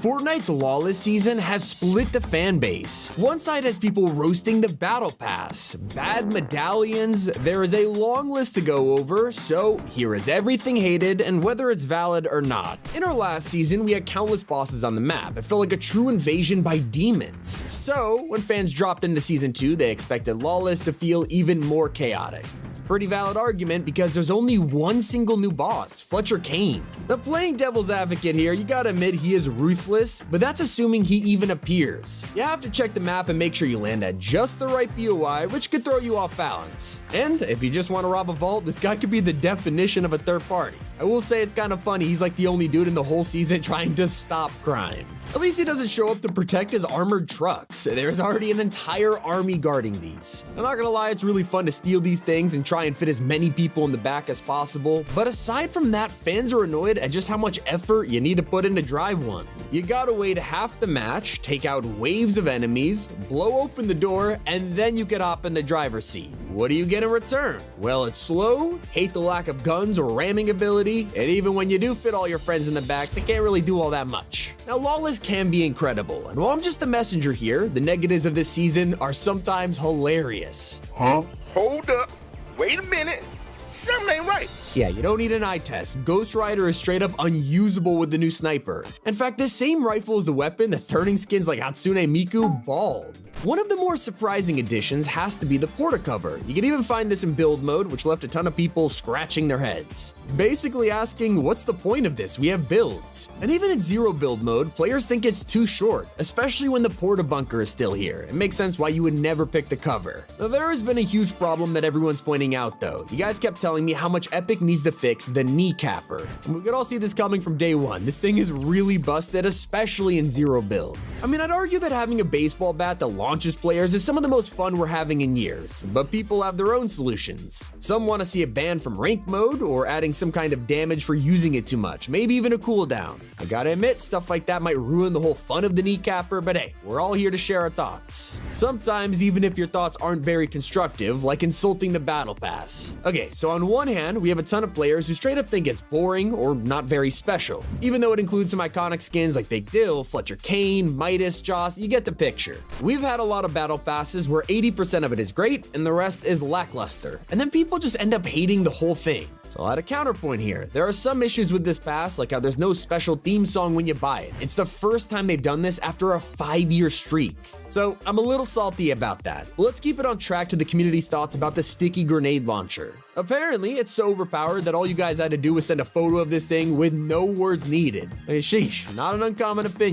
Fortnite's Lawless season has split the fan base. One side has people roasting the battle pass, bad medallions. There is a long list to go over, so here is everything hated and whether it's valid or not. In our last season, we had countless bosses on the map. It felt like a true invasion by demons. So when fans dropped into season 2, they expected Lawless to feel even more chaotic. Pretty valid argument because there's only one single new boss, Fletcher Kane. Now, playing devil's advocate here, you gotta admit he is ruthless, but that's assuming he even appears. You have to check the map and make sure you land at just the right BOI, which could throw you off balance. And if you just want to rob a vault, this guy could be the definition of a third party. I will say it's kind of funny, he's like the only dude in the whole season trying to stop crime. At least he doesn't show up to protect his armored trucks. There's already an entire army guarding these. I'm not gonna lie, it's really fun to steal these things and try and fit as many people in the back as possible. But aside from that, fans are annoyed at just how much effort you need to put in to drive one. You gotta wait half the match, take out waves of enemies, blow open the door, and then you can hop in the driver's seat. What do you get in return? Well, it's slow, hate the lack of guns or ramming ability, and even when you do fit all your friends in the back, they can't really do all that much. Now, Lawless can be incredible, and while I'm just the messenger here, the negatives of this season are sometimes hilarious. Huh? Hold up. Wait a minute. Something ain't right. Yeah, you don't need an eye test. Ghost Rider is straight up unusable with the new sniper. In fact, this same rifle is the weapon that's turning skins like Hatsune Miku bald. One of the more surprising additions has to be the portacover. You can even find this in build mode, which left a ton of people scratching their heads. Basically asking, what's the point of this? We have builds. And even in zero build mode, players think it's too short, especially when the porta bunker is still here. It makes sense why you would never pick the cover. Now, there has been a huge problem that everyone's pointing out though. You guys kept telling me how much Epic needs to fix the kneecapper. And we could all see this coming from day one. This thing is really busted, especially in zero build. I mean, I'd argue that having a baseball bat that launches players is some of the most fun we're having in years, but people have their own solutions. Some want to see it banned from rank mode or adding some kind of damage for using it too much, maybe even a cooldown. I gotta admit, stuff like that might ruin the whole fun of the kneecapper, but hey, we're all here to share our thoughts. Sometimes, even if your thoughts aren't very constructive, like insulting the battle pass. Okay, so on one hand, we have a ton of players who straight up think it's boring or not very special, even though it includes some iconic skins like Big Dill, Fletcher Kane, Midas, Joss, you get the picture. We've had a lot of battle passes where 80% of it is great and the rest is lackluster, and then people just end up hating the whole thing. So I'll add a counterpoint here. There are some issues with this pass, like how there's no special theme song when you buy it. It's the first time they've done this after a 5-year streak. So I'm a little salty about that. But let's keep it on track to the community's thoughts about the sticky grenade launcher. Apparently, it's so overpowered that all you guys had to do was send a photo of this thing with no words needed. Sheesh, not an uncommon opinion.